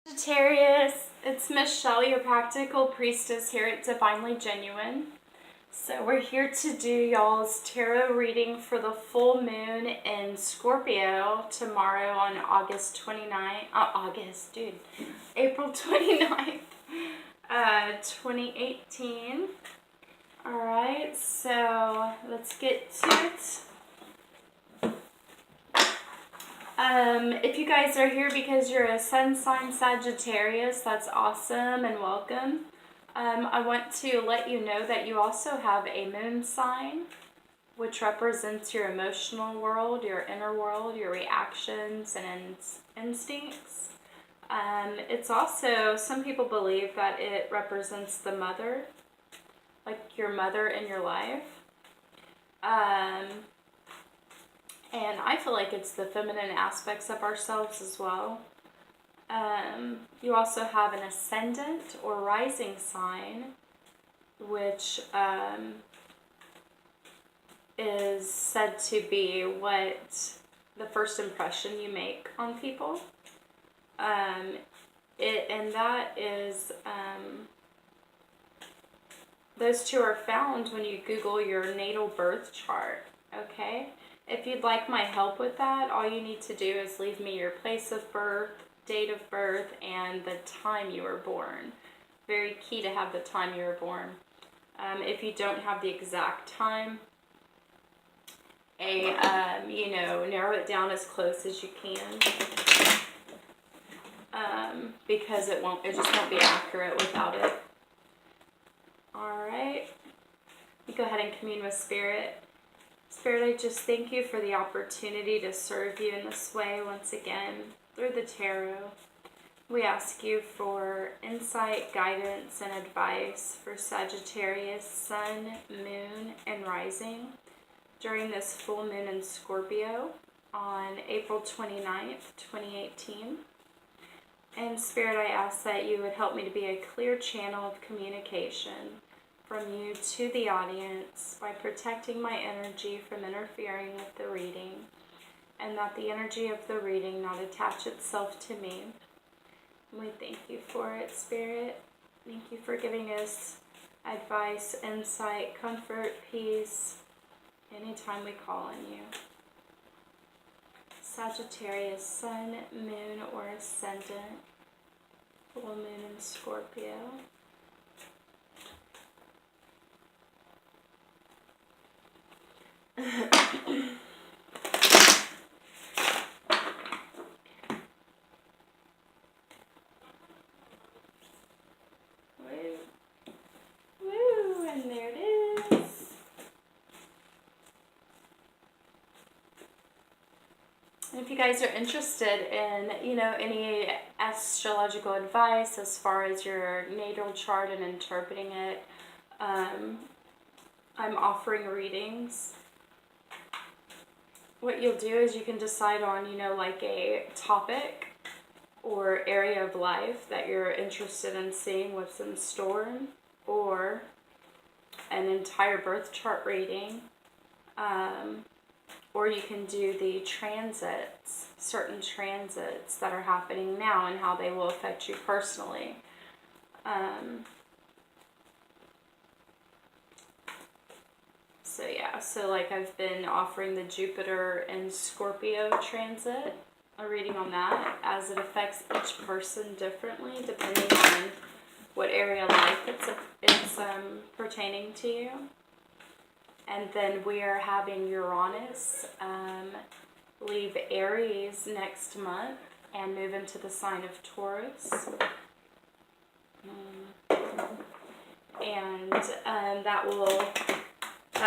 Sagittarius, it's Miss Shelley, your practical priestess here at Divinely Genuine. So we're here to do y'all's tarot reading for the full moon in Scorpio tomorrow on April 29th, 2018. Alright, so let's get to it. If you guys are here because you're a sun sign Sagittarius, that's awesome and welcome. I want to let you know that you also have a moon sign, which represents your emotional world, your inner world, your reactions and instincts. It's also, some people believe that it represents the mother, like your mother in your life. And I feel like it's the feminine aspects of ourselves as well. You also have an ascendant or rising sign, which is said to be what the first impression you make on people. And that is, those two are found when you Google your natal birth chart, okay? If you'd like my help with that, all you need to do is leave me your place of birth, date of birth, and the time you were born. Very key to have the time you were born. If you don't have the exact time, narrow it down as close as you can. Because it just won't be accurate without it. Alright. You go ahead and commune with Spirit. Spirit, I just thank you for the opportunity to serve you in this way once again through the tarot. We ask you for insight, guidance, and advice for Sagittarius, Sun, Moon, and Rising during this full moon in Scorpio on April 29th, 2018. And Spirit, I ask that you would help me to be a clear channel of communication from you to the audience by protecting my energy from interfering with the reading, and that the energy of the reading not attach itself to me. We thank you for it, Spirit. Thank you for giving us advice, insight, comfort, peace, anytime we call on you. Sagittarius, Sun, Moon, or Ascendant, full moon in Scorpio. Woo, and there it is. And if you guys are interested in, any astrological advice as far as your natal chart and interpreting it, I'm offering readings. What you'll do is you can decide on, like a topic or area of life that you're interested in seeing what's in store, or an entire birth chart reading, or you can do the transits, certain transits that are happening now and how they will affect you personally. So like I've been offering the Jupiter and Scorpio transit, a reading on that, as it affects each person differently depending on what area of life it's pertaining to you. And then we are having Uranus leave Aries next month and move into the sign of Taurus. And that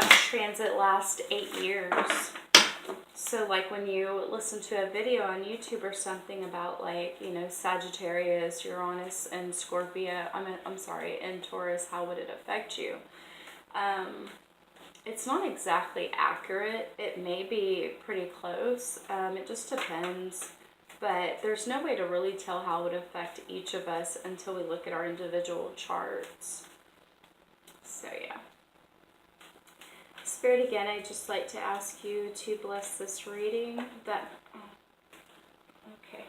transit lasts 8 years. So like when you listen to a video on YouTube or something about Sagittarius, Uranus, and Scorpio, and Taurus, how would it affect you? It's not exactly accurate. It may be pretty close. It just depends. But there's no way to really tell how it would affect each of us until we look at our individual charts. So yeah. Spirit, again, I'd just like to ask you to bless this reading. Okay.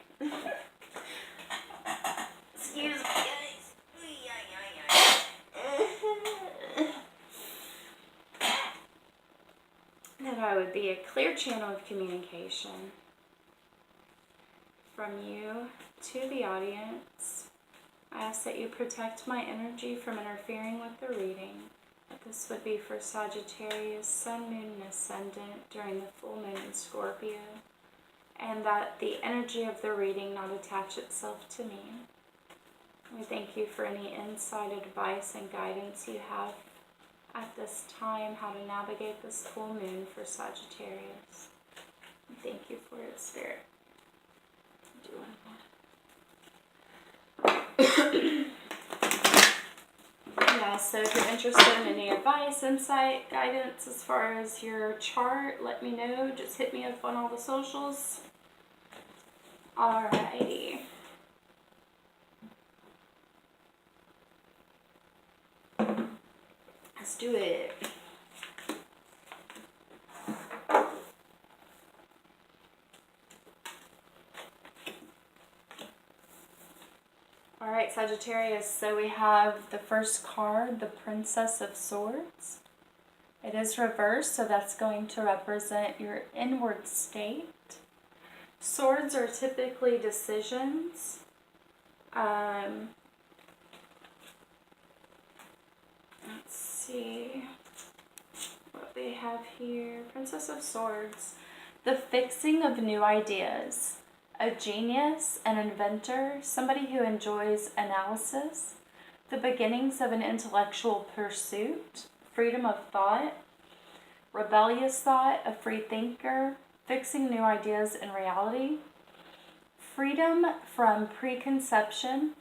be a clear channel of communication from you to the audience. I ask that you protect my energy from interfering with the reading. That this would be for Sagittarius, Sun, Moon, and Ascendant during the full moon in Scorpio. And that the energy of the reading not attach itself to me. We thank you for any insight, advice, and guidance you have at this time, how to navigate this full moon for Sagittarius. We thank you for it, Spirit. Do one more. Yeah, so if you're interested in any advice, insight, guidance as far as your chart, let me know. Just hit me up on all the socials. Alrighty. Let's do it. Alright, Sagittarius, so we have the first card, the Princess of Swords. It is reversed, so that's going to represent your inward state. Swords are typically decisions. Let's see what they have here. Princess of Swords. The fixing of new ideas. A genius, an inventor, somebody who enjoys analysis. The beginnings of an intellectual pursuit. Freedom of thought. Rebellious thought, a free thinker. Fixing new ideas in reality. Freedom from preconception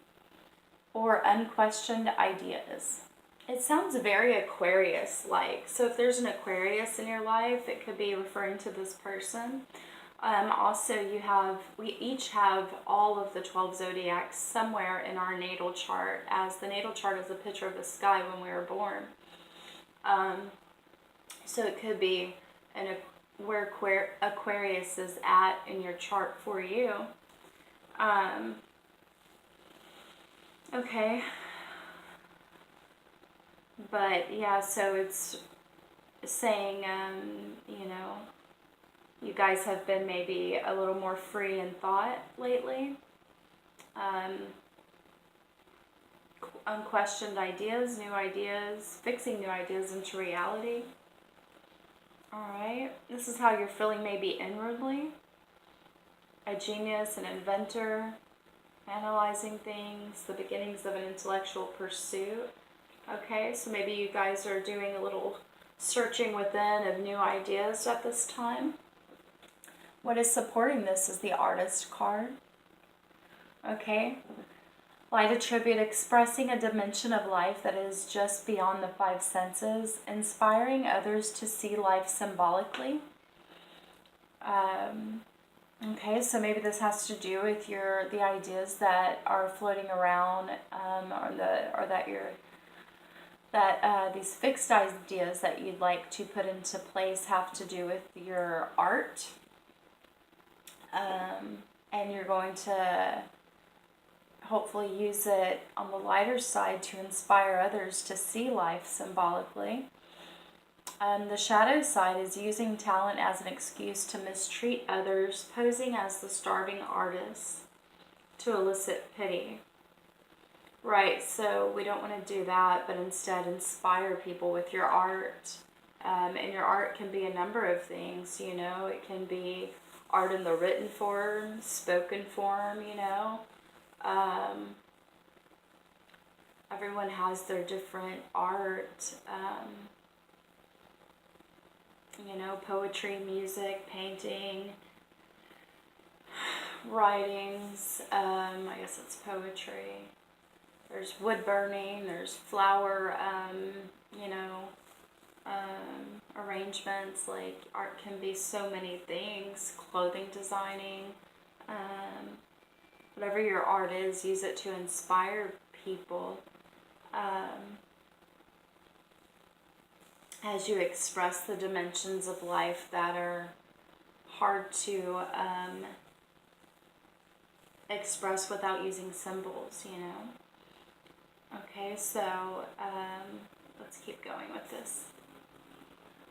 or unquestioned ideas. It sounds very Aquarius-like. So if there's an Aquarius in your life, it could be referring to this person. Also, we each have all of the 12 zodiacs somewhere in our natal chart, as the natal chart is a picture of the sky when we were born. So it could be where Aquarius is at in your chart for you. Okay. But yeah, so it's saying, you guys have been maybe a little more free in thought lately. Unquestioned ideas, new ideas, fixing new ideas into reality. Alright, this is how you're feeling maybe inwardly. A genius, an inventor, analyzing things, the beginnings of an intellectual pursuit. Okay, so maybe you guys are doing a little searching within of new ideas at this time. What is supporting this is the Artist card. Okay, light attribute, expressing a dimension of life that is just beyond the five senses, inspiring others to see life symbolically. Okay, so maybe this has to do with the ideas that are floating around, these fixed ideas that you'd like to put into place have to do with your art. And you're going to hopefully use it on the lighter side to inspire others to see life symbolically. The shadow side is using talent as an excuse to mistreat others, posing as the starving artist to elicit pity. Right, so we don't want to do that, but instead inspire people with your art. And your art can be a number of things, It can be art in the written form, spoken form, Everyone has their different art, poetry, music, painting, writings, I guess it's poetry. There's wood burning, there's flower, arrangements. Like, art can be so many things. Clothing designing, whatever your art is, use it to inspire people as you express the dimensions of life that are hard to express without using symbols, Okay, so let's keep going with this.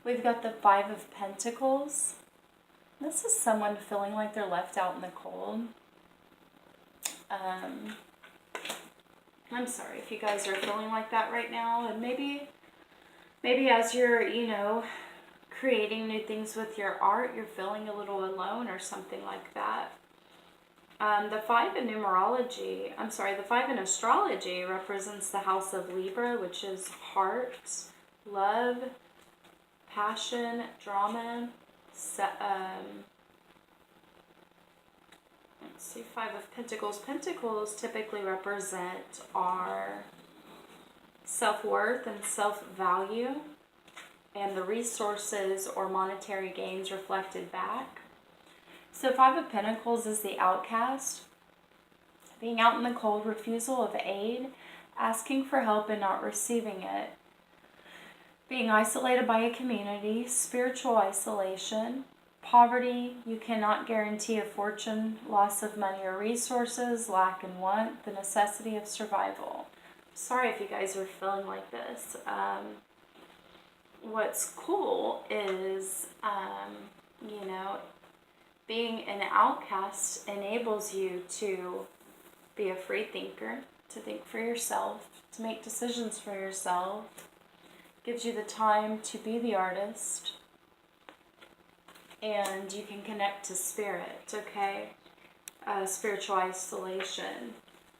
We've got the Five of Pentacles. This is someone feeling like they're left out in the cold. I'm sorry if you guys are feeling like that right now. And maybe as you're, creating new things with your art, you're feeling a little alone or something like that. The five in astrology represents the house of Libra, which is heart, love, passion, drama. Let's see, Five of Pentacles. Pentacles typically represent our self-worth and self-value, and the resources or monetary gains reflected back. So Five of Pentacles is the outcast, being out in the cold, refusal of aid, asking for help and not receiving it, being isolated by a community, spiritual isolation, poverty, you cannot guarantee a fortune, loss of money or resources, lack and want, the necessity of survival. Sorry if you guys are feeling like this. What's cool is, being an outcast enables you to be a free thinker, to think for yourself, to make decisions for yourself, gives you the time to be the artist, and you can connect to spirit, okay? Spiritual isolation.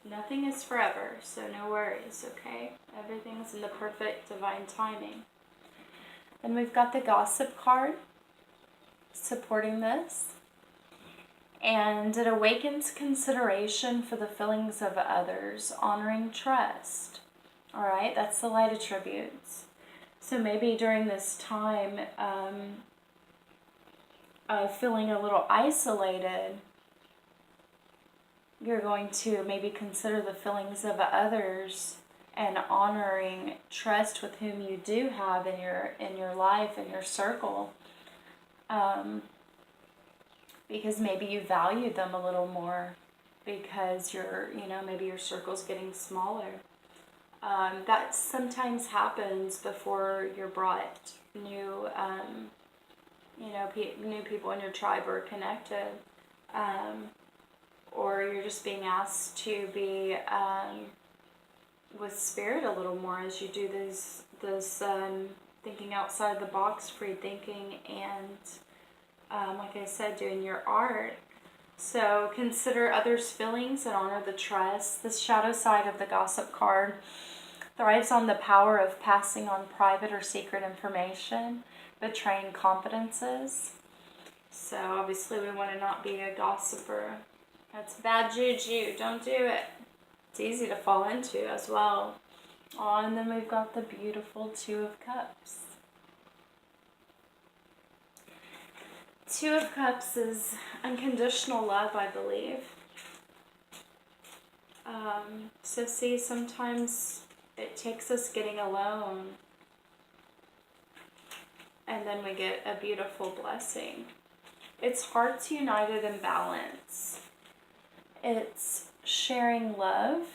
Nothing is forever, so no worries, okay? Everything's in the perfect divine timing. Then we've got the Gossip card supporting this. And it awakens consideration for the feelings of others, honoring trust. All right, that's the light attributes. So maybe during this time of feeling a little isolated, you're going to maybe consider the feelings of others and honoring trust with whom you do have in your life, in your circle. Because maybe you value them a little more because maybe your circle's getting smaller. That sometimes happens before you're brought new people in your tribe or connected. Or you're just being asked to be with spirit a little more as you do this thinking outside the box, free thinking, and like I said, doing your art. So consider others' feelings and honor the trust. This shadow side of the Gossip card thrives on the power of passing on private or secret information, betraying confidences. So obviously we want to not be a gossiper. That's bad juju. Don't do it. It's easy to fall into as well. Oh, and then we've got the beautiful Two of Cups. Two of Cups is unconditional love, I believe. So see, sometimes it takes us getting alone, and then we get a beautiful blessing. It's hearts united in balance. It's sharing love,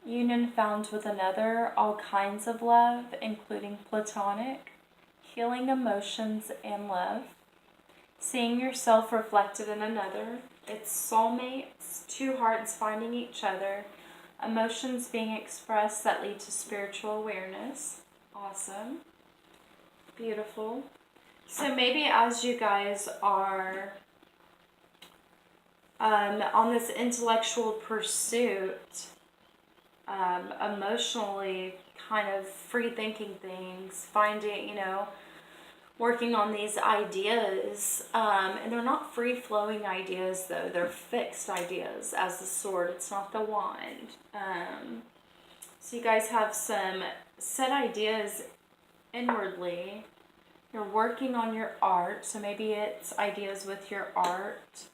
union found with another, all kinds of love, including platonic, healing emotions and love, seeing yourself reflected in another. It's soulmates, two hearts finding each other, emotions being expressed that lead to spiritual awareness. Awesome. Beautiful. So maybe as you guys are on this intellectual pursuit, emotionally kind of free thinking things, finding, working on these ideas, and they're not free-flowing ideas though, they're fixed ideas as the sword, it's not the wand. So you guys have some set ideas inwardly, you're working on your art, so maybe it's ideas with your art.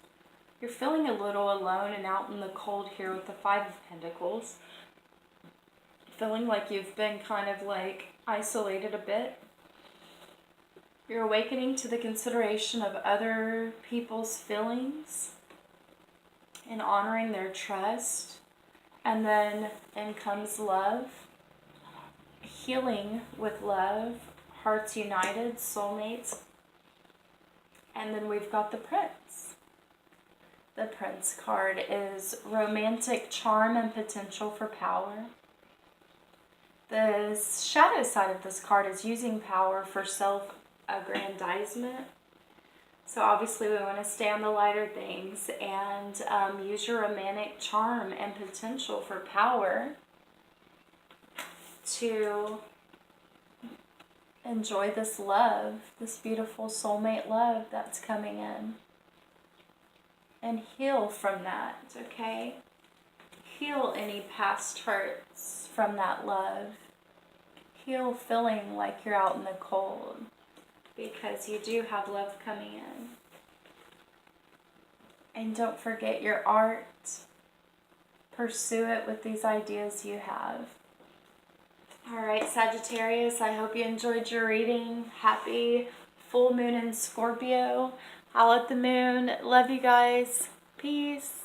You're feeling a little alone and out in the cold here with the Five of Pentacles, feeling like you've been kind of like isolated a bit. You're awakening to the consideration of other people's feelings and honoring their trust. And then in comes love, healing with love, hearts united, soulmates. And then we've got the Prince. The Prince card is romantic charm and potential for power. The shadow side of this card is using power for self-aggrandizement. So obviously we want to stay on the lighter things and use your romantic charm and potential for power to enjoy this love, this beautiful soulmate love that's coming in. And heal from that, okay? Heal any past hurts from that love. Heal feeling like you're out in the cold, because you do have love coming in. And don't forget your art. Pursue it with these ideas you have. Alright, Sagittarius, I hope you enjoyed your reading. Happy full moon in Scorpio. Howl at the moon. Love you guys. Peace.